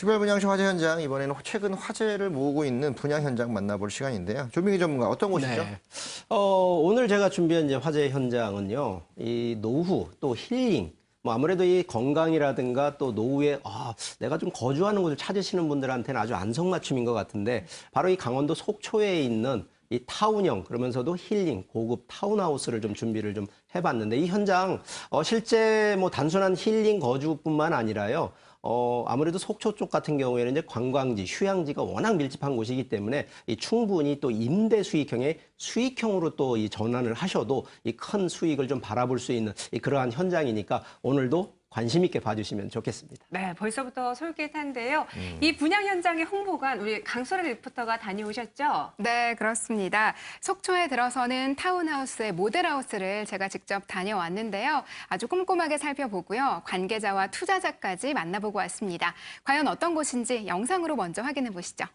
특별 분양시 화재 현장, 이번에는 최근 화제를 모으고 있는 분양 현장 만나볼 시간인데요. 조민기 전문가, 어떤 곳이죠? 네. 오늘 제가 준비한 이제 화재 현장은요, 이 노후 또 힐링, 뭐 아무래도 이 건강이라든가 또 노후에 내가 좀 거주하는 곳을 찾으시는 분들한테는 아주 안성맞춤인 것 같은데, 바로 이 강원도 속초에 있는 이 타운형, 그러면서도 힐링 고급 타운하우스를 좀 준비를 좀 해봤는데, 이 현장 실제 뭐 단순한 힐링 거주뿐만 아니라요. 아무래도 속초 쪽 같은 경우에는 이제 관광지, 휴양지가 워낙 밀집한 곳이기 때문에 이 충분히 또 임대 수익형의 수익형으로 또 이 전환을 하셔도 이 큰 수익을 좀 바라볼 수 있는 그러한 현장이니까 오늘도 관심 있게 봐주시면 좋겠습니다. 네, 벌써부터 솔깃한데요. 이 분양 현장의 홍보관 우리 강소라 리포터가 다녀오셨죠? 네, 그렇습니다. 속초에 들어서는 타운하우스의 모델하우스를 제가 직접 다녀왔는데요. 아주 꼼꼼하게 살펴보고요. 관계자와 투자자까지 만나보고 왔습니다. 과연 어떤 곳인지 영상으로 먼저 확인해 보시죠.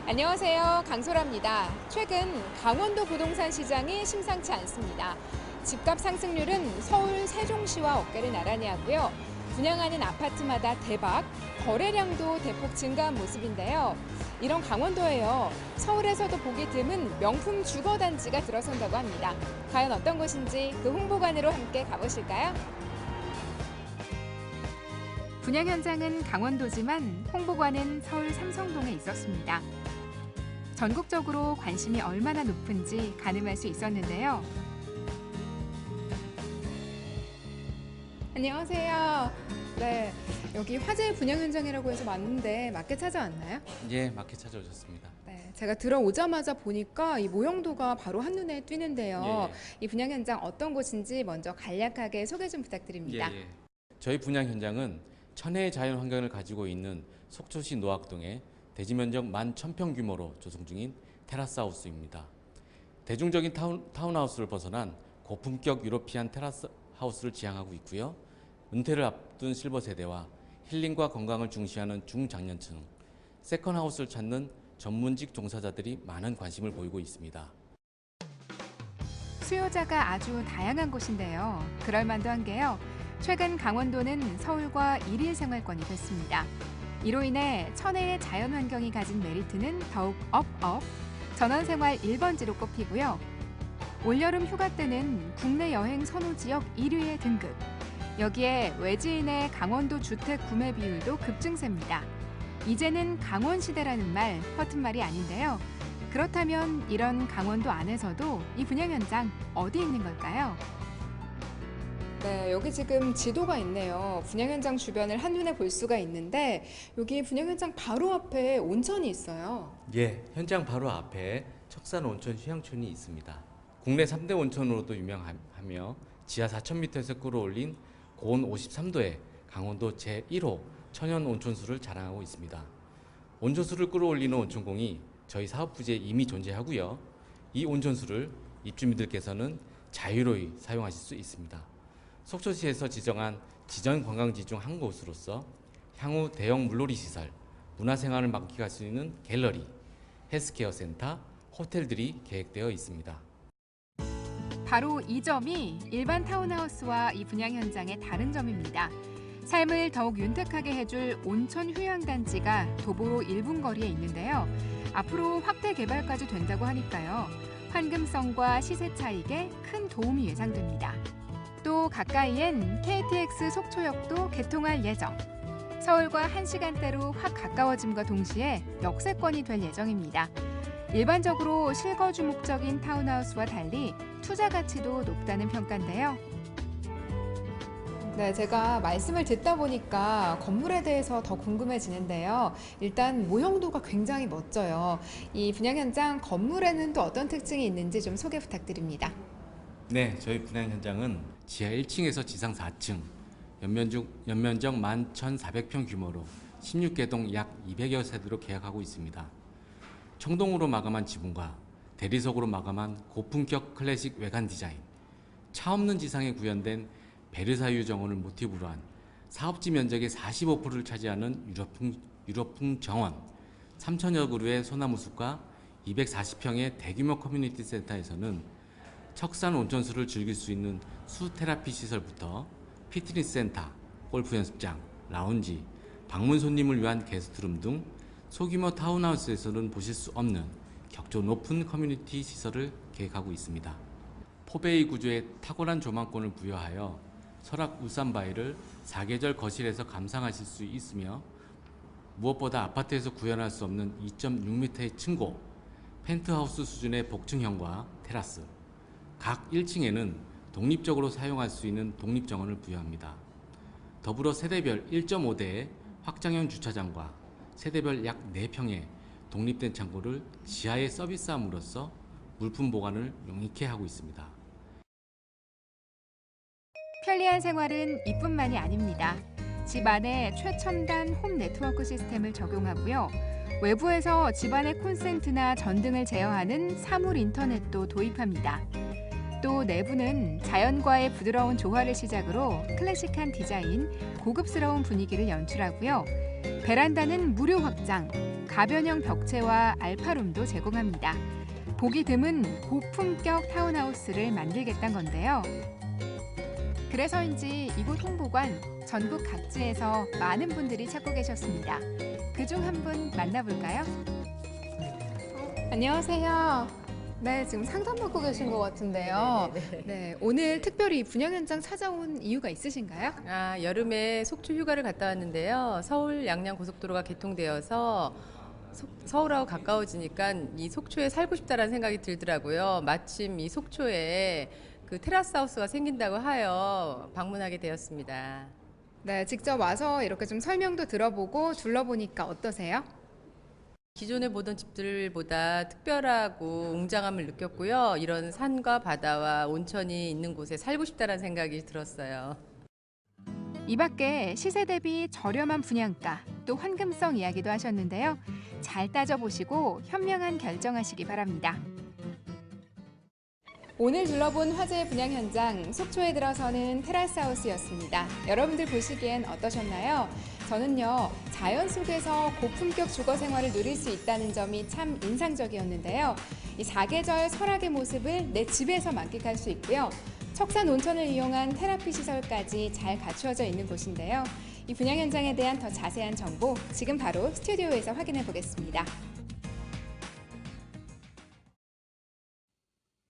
안녕하세요. 강소라입니다. 최근 강원도 부동산 시장이 심상치 않습니다. 집값 상승률은 서울 세종시와 어깨를 나란히 하고요. 분양하는 아파트마다 대박, 거래량도 대폭 증가한 모습인데요. 이런 강원도에요. 서울에서도 보기 드문 명품 주거단지가 들어선다고 합니다. 과연 어떤 곳인지 그 홍보관으로 함께 가보실까요? 분양 현장은 강원도지만 홍보관은 서울 삼성동에 있었습니다. 전국적으로 관심이 얼마나 높은지 가늠할 수 있었는데요. 안녕하세요. 네, 여기 화재 분양 현장이라고 해서 왔는데 맞게 찾아왔나요? 예, 맞게 찾아오셨습니다. 네, 제가 들어오자마자 보니까 이 모형도가 바로 한눈에 띄는데요. 예. 이 분양 현장 어떤 곳인지 먼저 간략하게 소개 좀 부탁드립니다. 예. 저희 분양 현장은 천혜의 자연 환경을 가지고 있는 속초시 노학동에 대지 면적 11,000평 규모로 조성 중인 테라스 하우스입니다. 대중적인 타운하우스를 벗어난 고품격 유러피안 테라스 하우스를 지향하고 있고요. 은퇴를 앞둔 실버 세대와 힐링과 건강을 중시하는 중장년층, 세컨하우스를 찾는 전문직 종사자들이 많은 관심을 보이고 있습니다. 수요자가 아주 다양한 곳인데요. 그럴 만도 한 게요. 최근 강원도는 서울과 일일 생활권이 됐습니다. 이로 인해 천혜의 자연 환경이 가진 메리트는 더욱 업업, 전원생활 1번지로 꼽히고요. 올여름 휴가 때는 국내 여행 선호 지역 1위에 등극. 여기에 외지인의 강원도 주택 구매 비율도 급증세입니다. 이제는 강원시대라는 말, 허튼 말이 아닌데요. 그렇다면 이런 강원도 안에서도 이 분양 현장 어디 있는 걸까요? 네, 여기 지금 지도가 있네요. 분양 현장 주변을 한눈에 볼 수가 있는데 여기 분양 현장 바로 앞에 온천이 있어요. 예, 현장 바로 앞에 척산 온천 휴양촌이 있습니다. 국내 3대 온천으로도 유명하며 지하 4,000m에서 끌어올린 고온 53도의 강원도 제1호 천연 온천수를 자랑하고 있습니다. 온천수를 끌어올리는 온천공이 저희 사업 부지에 이미 존재하고요. 이 온천수를 입주민들께서는 자유로이 사용하실 수 있습니다. 속초시에서 지정한 지전 관광지 중 한 곳으로서 향후 대형 물놀이 시설, 문화생활을 만끽할 수 있는 갤러리, 헬스케어 센터, 호텔들이 계획되어 있습니다. 바로 이 점이 일반 타운하우스와 이 분양 현장의 다른 점입니다. 삶을 더욱 윤택하게 해줄 온천 휴양단지가 도보 1분 거리에 있는데요. 앞으로 확대 개발까지 된다고 하니까요. 환금성과 시세 차익에 큰 도움이 예상됩니다. 또 가까이엔 KTX 속초역도 개통할 예정. 서울과 1시간대로 확 가까워짐과 동시에 역세권이 될 예정입니다. 일반적으로 실거주 목적인 타운하우스와 달리 투자 가치도 높다는 평가인데요. 네, 제가 말씀을 듣다 보니까 건물에 대해서 더 궁금해지는데요. 일단 모형도가 굉장히 멋져요. 이 분양 현장 건물에는 또 어떤 특징이 있는지 좀 소개 부탁드립니다. 네, 저희 분양 현장은 지하 1층에서 지상 4층, 연면적 11,400평 규모로 16개 동 약 200여 세대로 계약하고 있습니다. 청동으로 마감한 지붕과 대리석으로 마감한 고품격 클래식 외관 디자인, 차 없는 지상에 구현된 베르사유 정원을 모티브로 한 사업지 면적의 45%를 차지하는 유럽풍 정원, 3,000여 그루의 소나무 숲과 240평의 대규모 커뮤니티 센터에서는 척산 온천수를 즐길 수 있는 수테라피 시설부터 피트니스 센터, 골프 연습장, 라운지, 방문 손님을 위한 게스트룸 등 소규모 타운하우스에서는 보실 수 없는 격조 높은 커뮤니티 시설을 계획하고 있습니다. 포베이 구조에 탁월한 조망권을 부여하여 설악 울산바위를 사계절 거실에서 감상하실 수 있으며 무엇보다 아파트에서 구현할 수 없는 2.6m의 층고, 펜트하우스 수준의 복층형과 테라스, 각 1층에는 독립적으로 사용할 수 있는 독립정원을 부여합니다. 더불어 세대별 1.5대의 확장형 주차장과 세대별 약 4평의 독립된 창고를 지하에 서비스함으로써 물품 보관을 용이케 하고 있습니다. 편리한 생활은 이뿐만이 아닙니다. 집 안에 최첨단 홈 네트워크 시스템을 적용하고요. 외부에서 집안의 콘센트나 전등을 제어하는 사물 인터넷도 도입합니다. 또 내부는 자연과의 부드러운 조화를 시작으로 클래식한 디자인, 고급스러운 분위기를 연출하고요. 베란다는 무료 확장, 가변형 벽체와 알파룸도 제공합니다. 보기 드문 고품격 타운하우스를 만들겠다는 건데요. 그래서인지 이곳 홍보관 전국 각지에서 많은 분들이 찾고 계셨습니다. 그중 한 분 만나볼까요? 안녕하세요. 네, 지금 상담받고 계신 것 같은데요. 네, 오늘 특별히 분양 현장 찾아온 이유가 있으신가요? 여름에 속초 휴가를 갔다 왔는데요. 서울 양양 고속도로가 개통되어서 서울하고 가까워지니까 이 속초에 살고 싶다라는 생각이 들더라고요. 마침 이 속초에 그 테라스 하우스가 생긴다고 하여 방문하게 되었습니다. 네, 직접 와서 이렇게 좀 설명도 들어보고 둘러보니까 어떠세요? 기존에 보던 집들보다 특별하고 웅장함을 느꼈고요. 이런 산과 바다와 온천이 있는 곳에 살고 싶다는 생각이 들었어요. 이 밖에 시세 대비 저렴한 분양가, 또 환금성 이야기도 하셨는데요. 잘 따져보시고 현명한 결정하시기 바랍니다. 오늘 둘러본 화제의 분양 현장, 속초에 들어서는 테라스 하우스였습니다. 여러분들 보시기엔 어떠셨나요? 저는요, 자연 속에서 고품격 주거 생활을 누릴 수 있다는 점이 참 인상적이었는데요. 이 사계절 설악의 모습을 내 집에서 만끽할 수 있고요. 척산 온천을 이용한 테라피 시설까지 잘 갖추어져 있는 곳인데요. 이 분양 현장에 대한 더 자세한 정보 지금 바로 스튜디오에서 확인해 보겠습니다.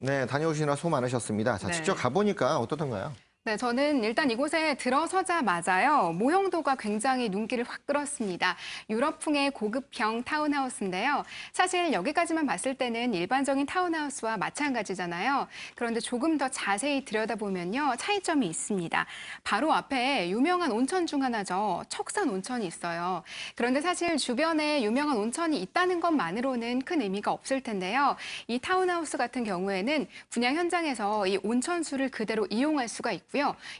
네, 다녀오시느라 수고 많으셨습니다. 자, 네. 직접 가보니까 어떻던가요? 네, 저는 일단 이곳에 들어서자마자요, 모형도가 굉장히 눈길을 확 끌었습니다. 유럽풍의 고급형 타운하우스인데요. 사실 여기까지만 봤을 때는 일반적인 타운하우스와 마찬가지잖아요. 그런데 조금 더 자세히 들여다보면요, 차이점이 있습니다. 바로 앞에 유명한 온천 중 하나죠. 척산 온천이 있어요. 그런데 사실 주변에 유명한 온천이 있다는 것만으로는 큰 의미가 없을 텐데요. 이 타운하우스 같은 경우에는 분양 현장에서 이 온천수를 그대로 이용할 수가 있고요.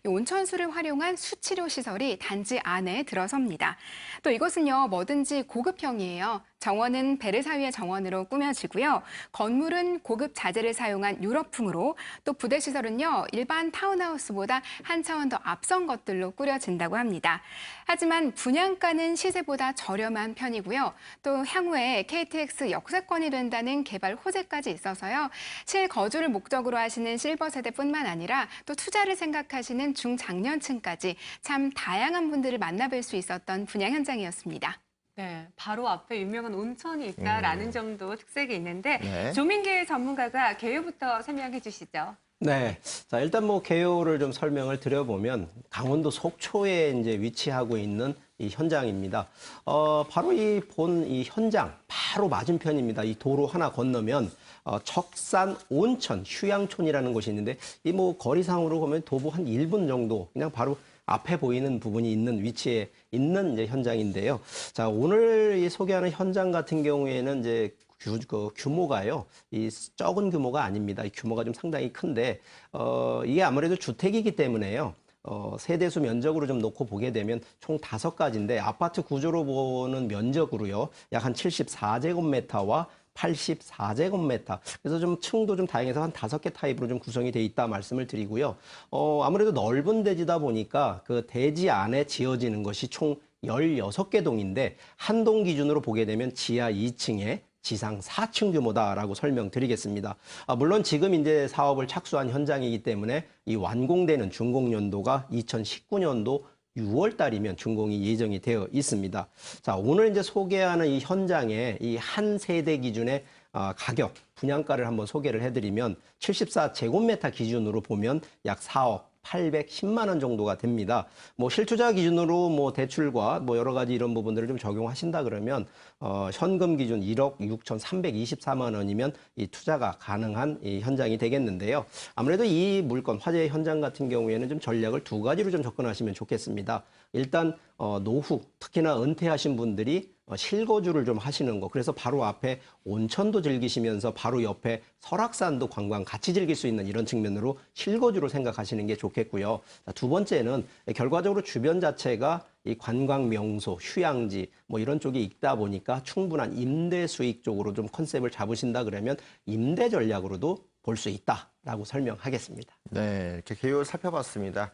이 온천수를 활용한 수치료 시설이 단지 안에 들어섭니다. 또 이곳은요, 뭐든지 고급형이에요. 정원은 베르사유의 정원으로 꾸며지고요. 건물은 고급 자재를 사용한 유럽풍으로, 또 부대 시설은요, 일반 타운하우스보다 한 차원 더 앞선 것들로 꾸려진다고 합니다. 하지만 분양가는 시세보다 저렴한 편이고요. 또 향후에 KTX 역세권이 된다는 개발 호재까지 있어서요. 실거주를 목적으로 하시는 실버 세대뿐만 아니라 또 투자를 생각하시는 중장년층까지 참 다양한 분들을 만나뵐 수 있었던 분양 현장이었습니다. 네, 바로 앞에 유명한 온천이 있다라는 점도 특색이 있는데 네. 조민계 전문가가 개요부터 설명해 주시죠. 네. 자, 일단 뭐 개요를 좀 설명을 드려보면 강원도 속초에 이제 위치하고 있는 이 현장입니다. 바로 이 현장 바로 맞은편입니다. 이 도로 하나 건너면 척산 온천 휴양촌이라는 곳이 있는데 이 뭐 거리상으로 보면 도보 한 1분 정도 그냥 바로 앞에 보이는 부분이 있는 위치에 있는 이제 현장인데요. 자, 오늘 이 소개하는 현장 같은 경우에는 이제 규모가요, 이 적은 규모가 아닙니다. 이 규모가 좀 상당히 큰데, 이게 아무래도 주택이기 때문에요. 세대수 면적으로 좀 놓고 보게 되면 총 5가지인데, 아파트 구조로 보는 면적으로요, 약 한 74제곱미터와 84제곱미터. 그래서 좀 층도 좀 다양해서 한 5개 타입으로 좀 구성이 돼 있다 말씀을 드리고요. 아무래도 넓은 대지다 보니까 그 대지 안에 지어지는 것이 총 16개 동인데 한 동 기준으로 보게 되면 지하 2층에 지상 4층 규모다라고 설명드리겠습니다. 물론 지금 이제 사업을 착수한 현장이기 때문에 이 완공되는 준공연도가 2019년도 6월 달이면 준공이 예정이 되어 있습니다. 자, 오늘 이제 소개하는 이 현장의 이 한 세대 기준의 가격, 분양가를 한번 소개를 해드리면 74제곱미터 기준으로 보면 약 4억 810만 원 정도가 됩니다. 뭐 실투자 기준으로 뭐 대출과 뭐 여러 가지 이런 부분들을 좀 적용하신다 그러면 현금 기준 1억 6,324만 원이면 이 투자가 가능한 이 현장이 되겠는데요. 아무래도 이 물건 화재 현장 같은 경우에는 좀 전략을 두 가지로 좀 접근하시면 좋겠습니다. 일단 노후, 특히나 은퇴하신 분들이 실거주를 좀 하시는 거. 그래서 바로 앞에 온천도 즐기시면서 바로 옆에 설악산도 관광 같이 즐길 수 있는 이런 측면으로 실거주로 생각하시는 게 좋겠고요. 두 번째는 결과적으로 주변 자체가 이 관광 명소, 휴양지 뭐 이런 쪽에 있다 보니까 충분한 임대 수익 쪽으로 좀 컨셉을 잡으신다 그러면 임대 전략으로도 볼 수 있다라고 설명하겠습니다. 네, 이렇게 개요를 살펴봤습니다.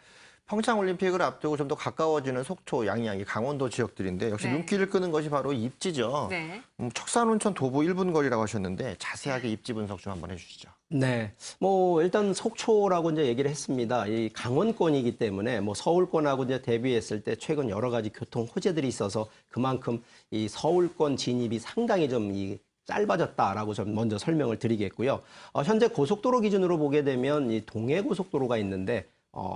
평창올림픽을 앞두고 좀 더 가까워지는 속초, 양양, 강원도 지역들인데 역시 네. 눈길을 끄는 것이 바로 입지죠. 네. 척산온천 도보 1분 거리라고 하셨는데 자세하게 입지 분석 좀 한번 해주시죠. 네, 뭐 일단 속초라고 이제 얘기를 했습니다. 이 강원권이기 때문에 뭐 서울권하고 이제 대비했을 때 최근 여러 가지 교통 호재들이 있어서 그만큼 이 서울권 진입이 상당히 좀 짧아졌다라고 좀 먼저 설명을 드리겠고요. 현재 고속도로 기준으로 보게 되면 이 동해고속도로가 있는데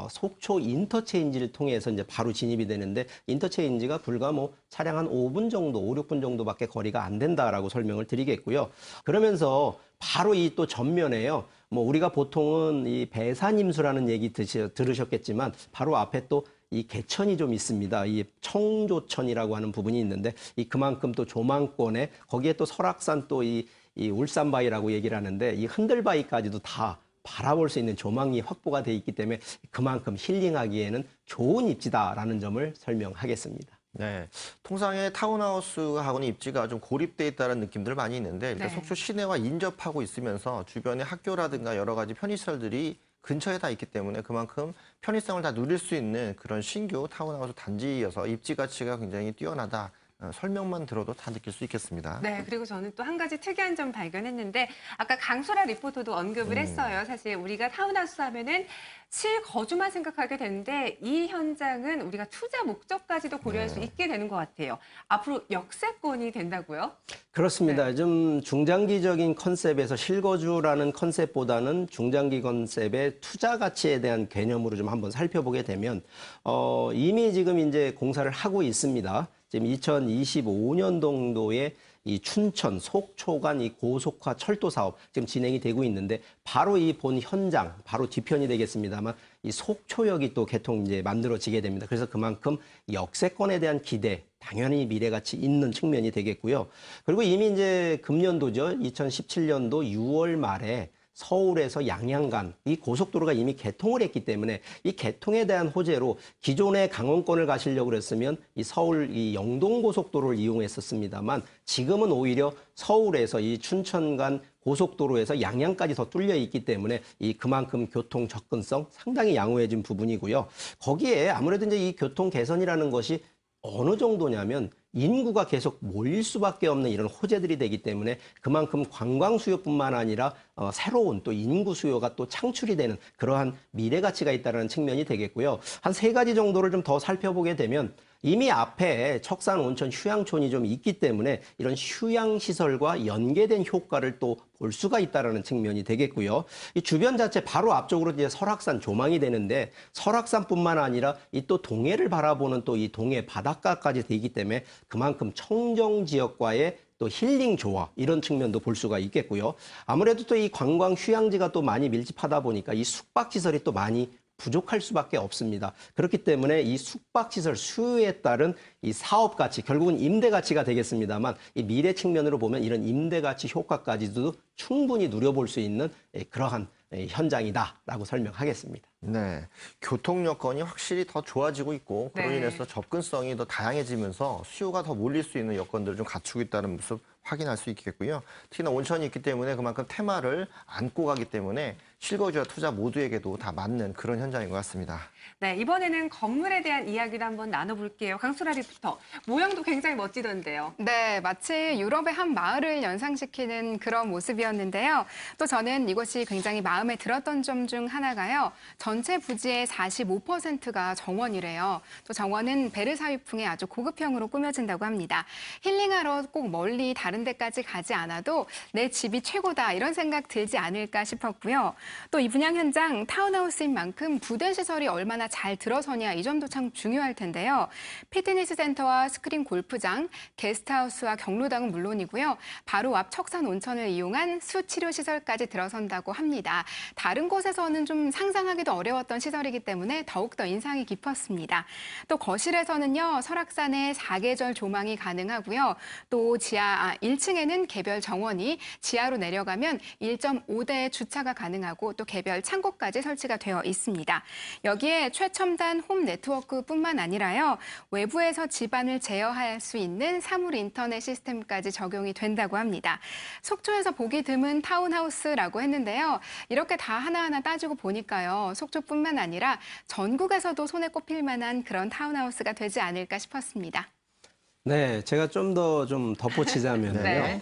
속초 인터체인지를 통해서 이제 바로 진입이 되는데 인터체인지가 불과 뭐 차량 한 5분 정도, 5, 6분 정도밖에 거리가 안 된다라고 설명을 드리겠고요. 그러면서 바로 이 또 전면에요. 뭐 우리가 보통은 이 배산임수라는 얘기 들으셨겠지만 바로 앞에 또 이 개천이 좀 있습니다. 이 청조천이라고 하는 부분이 있는데 이 그만큼 또 조망권에 거기에 또 설악산 또 이 울산바위라고 얘기를 하는데 이 흔들바위까지도 다 바라볼 수 있는 조망이 확보가 돼 있기 때문에 그만큼 힐링하기에는 좋은 입지다라는 점을 설명하겠습니다. 네, 통상의 타운하우스하고는 입지가 좀 고립돼 있다는 느낌들 많이 있는데 일단 네. 속초 시내와 인접하고 있으면서 주변에 학교라든가 여러 가지 편의시설들이 근처에 다 있기 때문에 그만큼 편의성을 다 누릴 수 있는 그런 신규 타운하우스 단지여서 입지 가치가 굉장히 뛰어나다. 설명만 들어도 다 느낄 수 있겠습니다. 네, 그리고 저는 또 한 가지 특이한 점 발견했는데 아까 강소라 리포터도 언급을 했어요. 사실 우리가 타운하우스 하면은 실거주만 생각하게 되는데 이 현장은 우리가 투자 목적까지도 고려할 수 있게 되는 것 같아요. 앞으로 역세권이 된다고요? 그렇습니다. 좀 중장기적인 컨셉에서 실거주라는 컨셉보다는 중장기 컨셉의 투자 가치에 대한 개념으로 좀 한번 살펴보게 되면 이미 지금 이제 공사를 하고 있습니다. 지금 2025년도에 이 춘천, 속초 간 이 고속화 철도 사업 지금 진행이 되고 있는데 바로 이 본 현장, 바로 뒤편이 되겠습니다만 이 속초역이 또 개통 이제 만들어지게 됩니다. 그래서 그만큼 역세권에 대한 기대, 당연히 미래가치 있는 측면이 되겠고요. 그리고 이미 이제 금년도죠. 2017년도 6월 말에 서울에서 양양 간 이 고속도로가 이미 개통을 했기 때문에 이 개통에 대한 호재로 기존의 강원권을 가시려고 그랬으면 이 서울 이 영동 고속도로를 이용했었습니다만 지금은 오히려 서울에서 이 춘천 간 고속도로에서 양양까지 더 뚫려 있기 때문에 이 그만큼 교통 접근성 상당히 양호해진 부분이고요. 거기에 아무래도 이제 이 교통 개선이라는 것이 어느 정도냐면 인구가 계속 몰릴 수밖에 없는 이런 호재들이 되기 때문에 그만큼 관광 수요뿐만 아니라 새로운 또 인구 수요가 또 창출이 되는 그러한 미래 가치가 있다는 측면이 되겠고요. 한 세 가지 정도를 좀 더 살펴보게 되면 이미 앞에 척산 온천 휴양촌이 좀 있기 때문에 이런 휴양시설과 연계된 효과를 또 볼 수가 있다는 측면이 되겠고요. 이 주변 자체 바로 앞쪽으로 이제 설악산 조망이 되는데 설악산뿐만 아니라 이 또 동해를 바라보는 또 이 동해 바닷가까지 되기 때문에 그만큼 청정 지역과의 또 힐링 조화 이런 측면도 볼 수가 있겠고요. 아무래도 또 이 관광 휴양지가 또 많이 밀집하다 보니까 이 숙박시설이 또 많이 부족할 수밖에 없습니다. 그렇기 때문에 이 숙박시설 수요에 따른 이 사업 가치, 결국은 임대 가치가 되겠습니다만 이 미래 측면으로 보면 이런 임대 가치 효과까지도 충분히 누려볼 수 있는 그러한 현장이다라고 설명하겠습니다. 네, 교통 여건이 확실히 더 좋아지고 있고 그로 네. 인해서 접근성이 더 다양해지면서 수요가 더 몰릴 수 있는 여건들을 좀 갖추고 있다는 모습 확인할 수 있겠고요. 특히나 온천이 있기 때문에 그만큼 테마를 안고 가기 때문에 실거주와 투자 모두에게도 다 맞는 그런 현장인 것 같습니다. 네, 이번에는 건물에 대한 이야기를 한번 나눠볼게요. 강소라 리포터, 모양도 굉장히 멋지던데요. 네, 마치 유럽의 한 마을을 연상시키는 그런 모습이었는데요. 또 저는 이것이 굉장히 마음에 들었던 점 중 하나가요. 전체 부지의 45%가 정원이래요. 또 정원은 베르사유풍의 아주 고급형으로 꾸며진다고 합니다. 힐링하러 꼭 멀리 다른 데까지 가지 않아도 내 집이 최고다 이런 생각 들지 않을까 싶었고요. 또 이 분양 현장 타운하우스인 만큼 부대 시설이 얼마나 잘 들어서냐 이 점도 참 중요할 텐데요. 피트니스 센터와 스크린 골프장, 게스트하우스와 경로당은 물론이고요. 바로 앞 척산 온천을 이용한 수치료 시설까지 들어선다고 합니다. 다른 곳에서는 좀 상상하기도 어려웠던 시설이기 때문에 더욱더 인상이 깊었습니다. 또 거실에서는요. 설악산의 사계절 조망이 가능하고요. 또 지하 1층에는 개별 정원이 지하로 내려가면 1.5대의 주차가 가능하고 또 개별 창고까지 설치가 되어 있습니다. 여기에 최첨단 홈 네트워크뿐만 아니라요. 외부에서 집안을 제어할 수 있는 사물 인터넷 시스템까지 적용이 된다고 합니다. 속초에서 보기 드문 타운하우스라고 했는데요. 이렇게 다 하나하나 따지고 보니까요. 속초뿐만 아니라 전국에서도 손에 꼽힐 만한 그런 타운하우스가 되지 않을까 싶었습니다. 네, 제가 좀 더 덧붙이자면요. 네.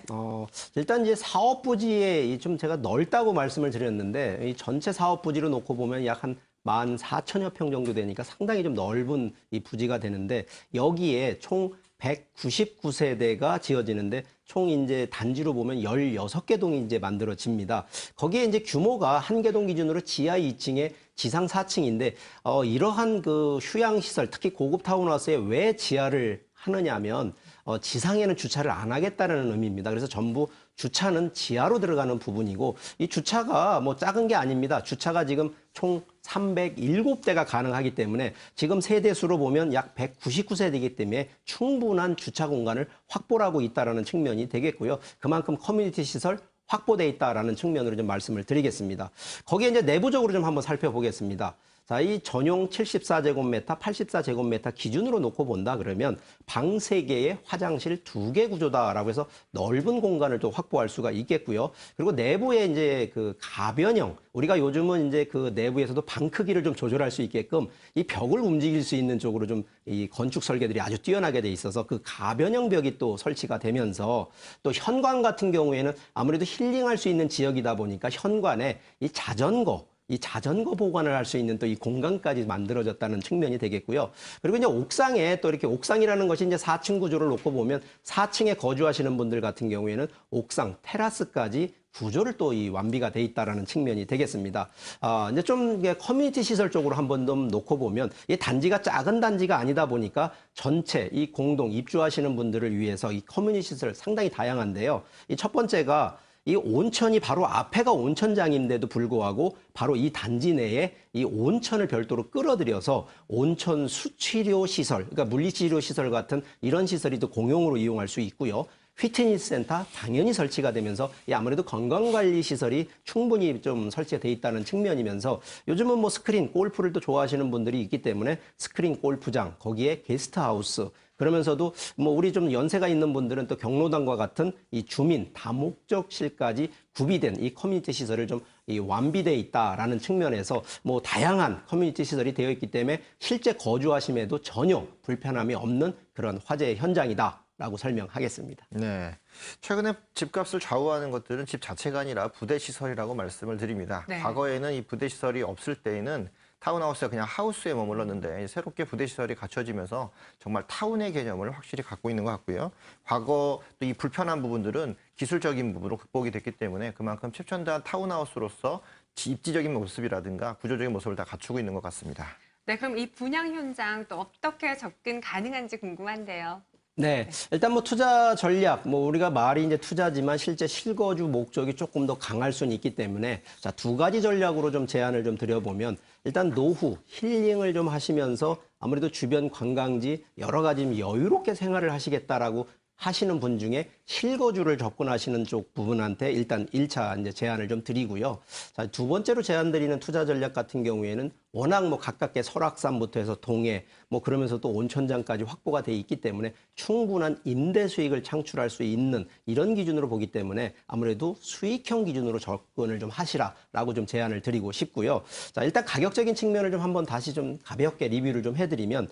일단 이제 사업 부지에 좀 제가 넓다고 말씀을 드렸는데 이 전체 사업 부지로 놓고 보면 약 한 14,000여 평 정도 되니까 상당히 좀 넓은 이 부지가 되는데 여기에 총 199세대가 지어지는데 총 이제 단지로 보면 16개 동이 이제 만들어집니다. 거기에 이제 규모가 한 개 동 기준으로 지하 2층에 지상 4층인데 이러한 그 휴양 시설, 특히 고급 타운하우스에 왜 지하를 하느냐면 지상에는 주차를 안 하겠다는 의미입니다. 그래서 전부 주차는 지하로 들어가는 부분이고 이 주차가 뭐 작은 게 아닙니다. 주차가 지금 총 307대가 가능하기 때문에 지금 세대수로 보면 약 199세대이기 때문에 충분한 주차 공간을 확보하고 있다는 측면이 되겠고요. 그만큼 커뮤니티 시설 확보돼 있다라는 측면으로 좀 말씀을 드리겠습니다. 거기에 이제 내부적으로 좀 한번 살펴보겠습니다. 자, 이 전용 74제곱미터, 84제곱미터 기준으로 놓고 본다 그러면 방 3개에 화장실 2개 구조다라고 해서 넓은 공간을 또 확보할 수가 있겠고요. 그리고 내부에 이제 그 가변형, 우리가 요즘은 이제 그 내부에서도 방 크기를 좀 조절할 수 있게끔 이 벽을 움직일 수 있는 쪽으로 좀 이 건축 설계들이 아주 뛰어나게 돼 있어서 그 가변형 벽이 또 설치가 되면서 또 현관 같은 경우에는 아무래도 힐링할 수 있는 지역이다 보니까 현관에 이 자전거 보관을 할 수 있는 또 이 공간까지 만들어졌다는 측면이 되겠고요. 그리고 이제 옥상에 또 이렇게 옥상이라는 것이 이제 4층 구조를 놓고 보면 4층에 거주하시는 분들 같은 경우에는 옥상, 테라스까지 구조를 또 이 완비가 돼 있다라는 측면이 되겠습니다. 이제 좀 커뮤니티 시설 쪽으로 한번 좀 놓고 보면 이 단지가 작은 단지가 아니다 보니까 전체 이 공동 입주하시는 분들을 위해서 이 커뮤니티 시설 상당히 다양한데요. 이 첫 번째가 이 온천이 바로 앞에가 온천장인데도 불구하고 바로 이 단지 내에 이 온천을 별도로 끌어들여서 온천 수치료 시설, 그러니까 물리치료 시설 같은 이런 시설이 또 공용으로 이용할 수 있고요. 피트니스 센터 당연히 설치가 되면서 아무래도 건강관리 시설이 충분히 좀 설치가 돼 있다는 측면이면서 요즘은 뭐 스크린, 골프를 또 좋아하시는 분들이 있기 때문에 스크린 골프장, 거기에 게스트하우스, 그러면서도 뭐 우리 좀 연세가 있는 분들은 또 경로당과 같은 이 주민 다목적실까지 구비된 이 커뮤니티 시설을 좀 이 완비돼 있다라는 측면에서 뭐 다양한 커뮤니티 시설이 되어 있기 때문에 실제 거주하심에도 전혀 불편함이 없는 그런 화재 현장이다라고 설명하겠습니다. 네. 최근에 집값을 좌우하는 것들은 집 자체가 아니라 부대 시설이라고 말씀을 드립니다. 네. 과거에는 이 부대 시설이 없을 때에는 타운하우스가 그냥 하우스에 머물렀는데 새롭게 부대 시설이 갖춰지면서 정말 타운의 개념을 확실히 갖고 있는 것 같고요. 과거 또 이 불편한 부분들은 기술적인 부분으로 극복이 됐기 때문에 그만큼 최첨단 타운하우스로서 입지적인 모습이라든가 구조적인 모습을 다 갖추고 있는 것 같습니다. 네, 그럼 이 분양 현장 또 어떻게 접근 가능한지 궁금한데요. 네, 일단 뭐 투자 전략, 뭐 우리가 말이 이제 투자지만 실제 실거주 목적이 조금 더 강할 수는 있기 때문에 자, 2가지 전략으로 좀 제안을 좀 드려보면 일단 노후, 힐링을 좀 하시면서 아무래도 주변 관광지 여러 가지 여유롭게 생활을 하시겠다라고 하시는 분 중에 실거주를 접근하시는 쪽 부분한테 일단 1차 이제 제안을 좀 드리고요. 자, 2번째로 제안 드리는 투자 전략 같은 경우에는 워낙 뭐 가깝게 설악산부터 해서 동해 뭐 그러면서 또 온천장까지 확보가 돼 있기 때문에 충분한 임대 수익을 창출할 수 있는 이런 기준으로 보기 때문에 아무래도 수익형 기준으로 접근을 좀 하시라라고 좀 제안을 드리고 싶고요. 자, 일단 가격적인 측면을 좀 한번 다시 좀 가볍게 리뷰를 좀 해드리면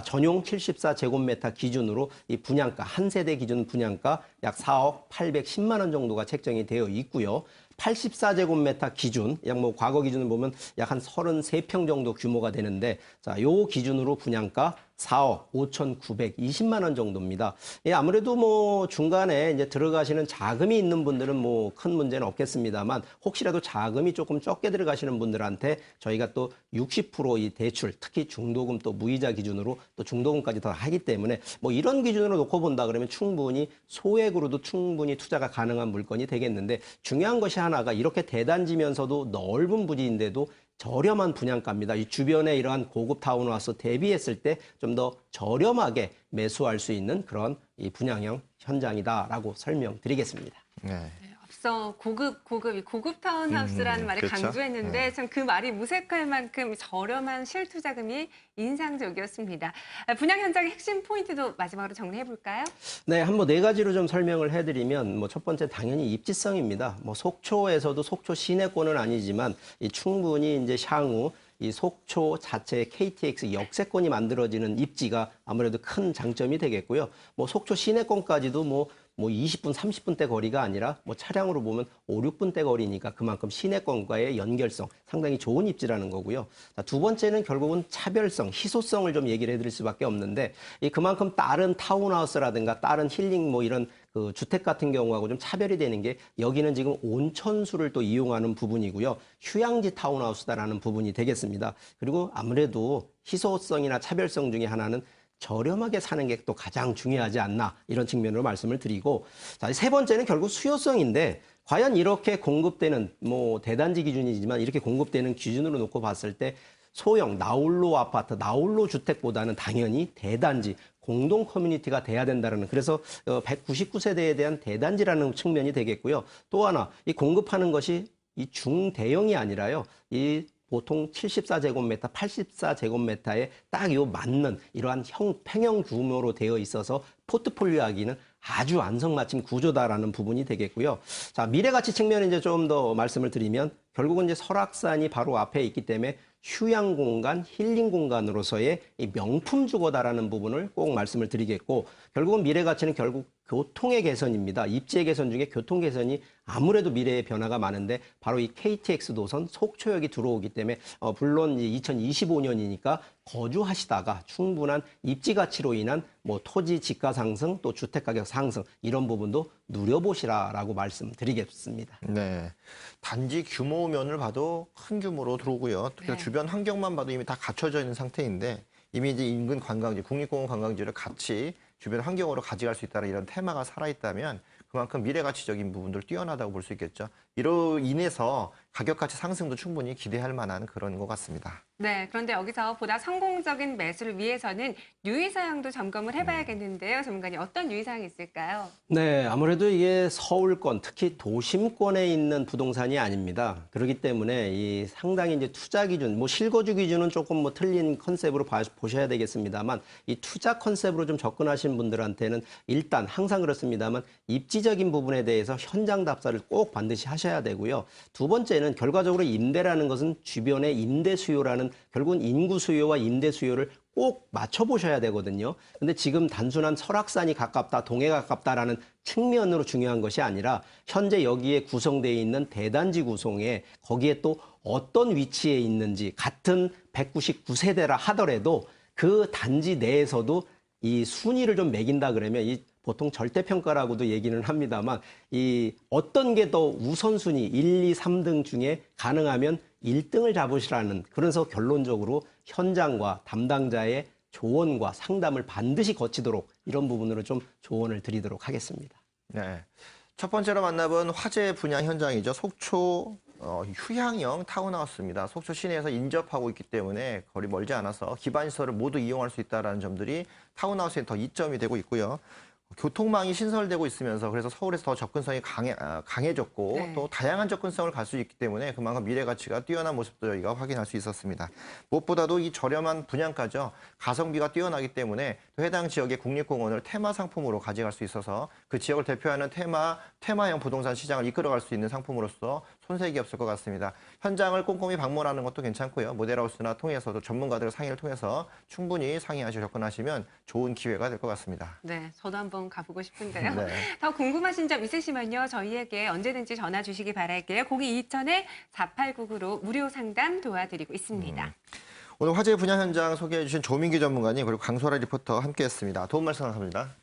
전용 74제곱미터 기준으로 이 분양가 한 세대 기준 분양가 약 4억 810만 원 정도가 책정이 되어 있고요. 84제곱미터 기준, 약 뭐 과거 기준을 보면 약 한 33평 정도 규모가 되는데, 자, 요 기준으로 분양가 4억 5,920만 원 정도입니다. 예, 아무래도 뭐 중간에 이제 들어가시는 자금이 있는 분들은 뭐 큰 문제는 없겠습니다만, 혹시라도 자금이 조금 적게 들어가시는 분들한테 저희가 또 60%이 대출, 특히 중도금 또 무이자 기준으로 또 중도금까지 더 하기 때문에 뭐 이런 기준으로 놓고 본다 그러면 충분히 소액으로도 충분히 투자가 가능한 물건이 되겠는데, 중요한 것이 하나가 이렇게 대단지면서도 넓은 부지인데도 저렴한 분양가입니다. 이 주변에 이러한 고급 타운하우스 대비했을 때 좀 더 저렴하게 매수할 수 있는 그런 이 분양형 현장이다라고 설명드리겠습니다. 네. 앞서 고급 타운하우스라는 말을 그렇죠. 강조했는데 참 그 말이 무색할 만큼 저렴한 실투자금이 인상적이었습니다. 분양 현장의 핵심 포인트도 마지막으로 정리해 볼까요? 네, 한번 네 가지로 좀 설명을 해드리면, 뭐 첫 번째 당연히 입지성입니다. 뭐 속초에서도 속초 시내권은 아니지만 이 충분히 이제 향후 이 속초 자체의 KTX 역세권이 만들어지는 입지가 아무래도 큰 장점이 되겠고요. 뭐 속초 시내권까지도 뭐 20분, 30분대 거리가 아니라 뭐 차량으로 보면 5, 6분대 거리니까 그만큼 시내권과의 연결성 상당히 좋은 입지라는 거고요. 자, 두 번째는 결국은 차별성, 희소성을 좀 얘기를 해드릴 수밖에 없는데, 이 그만큼 다른 타운하우스라든가 다른 힐링 뭐 이런 그 주택 같은 경우하고 좀 차별이 되는 게, 여기는 지금 온천수를 또 이용하는 부분이고요. 휴양지 타운하우스다라는 부분이 되겠습니다. 그리고 아무래도 희소성이나 차별성 중에 하나는 저렴하게 사는 게 또 가장 중요하지 않나, 이런 측면으로 말씀을 드리고, 자, 세 번째는 결국 수요성인데, 과연 이렇게 공급되는 뭐 대단지 기준이지만 이렇게 공급되는 기준으로 놓고 봤을 때 소형 나홀로 아파트, 나홀로 주택보다는 당연히 대단지, 공동 커뮤니티가 돼야 된다는, 그래서 199세대에 대한 대단지라는 측면이 되겠고요. 또 하나, 이 공급하는 것이 이 중대형이 아니라요, 이 보통 74제곱미터, 84제곱미터에 딱 요 맞는 이러한 평형 규모로 되어 있어서 포트폴리오 하기는 아주 안성맞춤 구조다라는 부분이 되겠고요. 자, 미래가치 측면에 이제 좀 더 말씀을 드리면, 결국은 이제 설악산이 바로 앞에 있기 때문에 휴양 공간, 힐링 공간으로서의 이 명품 주거다라는 부분을 꼭 말씀을 드리겠고, 결국은 미래 가치는 결국 교통의 개선입니다. 입지의 개선 중에 교통 개선이 아무래도 미래의 변화가 많은데, 바로 이 KTX 노선 속초역이 들어오기 때문에 물론 2025년이니까 거주하시다가 충분한 입지 가치로 인한 뭐 토지 지가 상승, 또 주택 가격 상승, 이런 부분도 누려보시라라고 말씀드리겠습니다. 네. 단지 규모면을 봐도 큰 규모로 들어오고요. 특히 주변 환경만 봐도 이미 다 갖춰져 있는 상태인데, 이미 이제 인근 관광지, 국립공원 관광지를 같이 주변 환경으로 가져갈 수 있다는 이런 테마가 살아있다면 그만큼 미래가치적인 부분들 뛰어나다고 볼 수 있겠죠. 이로 인해서 가격 가치 상승도 충분히 기대할 만한 그런 것 같습니다. 네, 그런데 여기서 보다 성공적인 매수를 위해서는 유의사항도 점검을 해봐야겠는데요. 전문가님, 어떤 유의사항이 있을까요? 네, 아무래도 이게 서울권, 특히 도심권에 있는 부동산이 아닙니다. 그렇기 때문에 이 상당히 이제 투자 기준, 뭐 실거주 기준은 조금 뭐 틀린 컨셉으로 보셔야 되겠습니다만, 이 투자 컨셉으로 좀 접근하신 분들한테는 일단 항상 그렇습니다만 입지적인 부분에 대해서 현장 답사를 꼭 반드시 하셔야 되고요. 두 번째는 결과적으로 임대라는 것은 주변의 임대 수요라는, 결국은 인구 수요와 임대 수요를 꼭 맞춰보셔야 되거든요. 근데 지금 단순한 설악산이 가깝다, 동해에 가깝다라는 측면으로 중요한 것이 아니라, 현재 여기에 구성되어 있는 대단지 구성에 거기에 또 어떤 위치에 있는지, 같은 199세대라 하더라도 그 단지 내에서도 이 순위를 좀 매긴다 그러면, 이 보통 절대평가라고도 얘기는 합니다만, 이 어떤 게 더 우선순위 1, 2, 3등 중에 가능하면 1등을 잡으시라는, 그래서 결론적으로 현장과 담당자의 조언과 상담을 반드시 거치도록, 이런 부분으로 좀 조언을 드리도록 하겠습니다. 네. 첫 번째로 만나본 화재 분양 현장이죠. 속초 휴양형 타운하우스입니다. 속초 시내에서 인접하고 있기 때문에 거리 멀지 않아서 기반시설을 모두 이용할 수 있다는 점들이 타운하우스에 더 이점이 되고 있고요. 교통망이 신설되고 있으면서 그래서 서울에서 더 접근성이 강해졌고 네. 또 다양한 접근성을 갈 수 있기 때문에 그만큼 미래 가치가 뛰어난 모습도 저희가 확인할 수 있었습니다. 무엇보다도 이 저렴한 분양가죠. 가성비가 뛰어나기 때문에 또 해당 지역의 국립공원을 테마 상품으로 가져갈 수 있어서 그 지역을 대표하는 테마형 부동산 시장을 이끌어갈 수 있는 상품으로서 손색이 없을 것 같습니다. 현장을 꼼꼼히 방문하는 것도 괜찮고요. 모델하우스나 통해서도 전문가들 상의를 통해서 충분히 상의하시고 접근하시면 좋은 기회가 될 것 같습니다. 네, 저도 한번 가보고 싶은데요. 네. 더 궁금하신 점 있으시면요. 저희에게 언제든지 전화 주시기 바랄게요. 02-2000-4899로 무료 상담 도와드리고 있습니다. 오늘 화재 분야 현장 소개해 주신 조민기 전문가님 그리고 강소라 리포터 함께했습니다. 도움 말씀 감사합니다.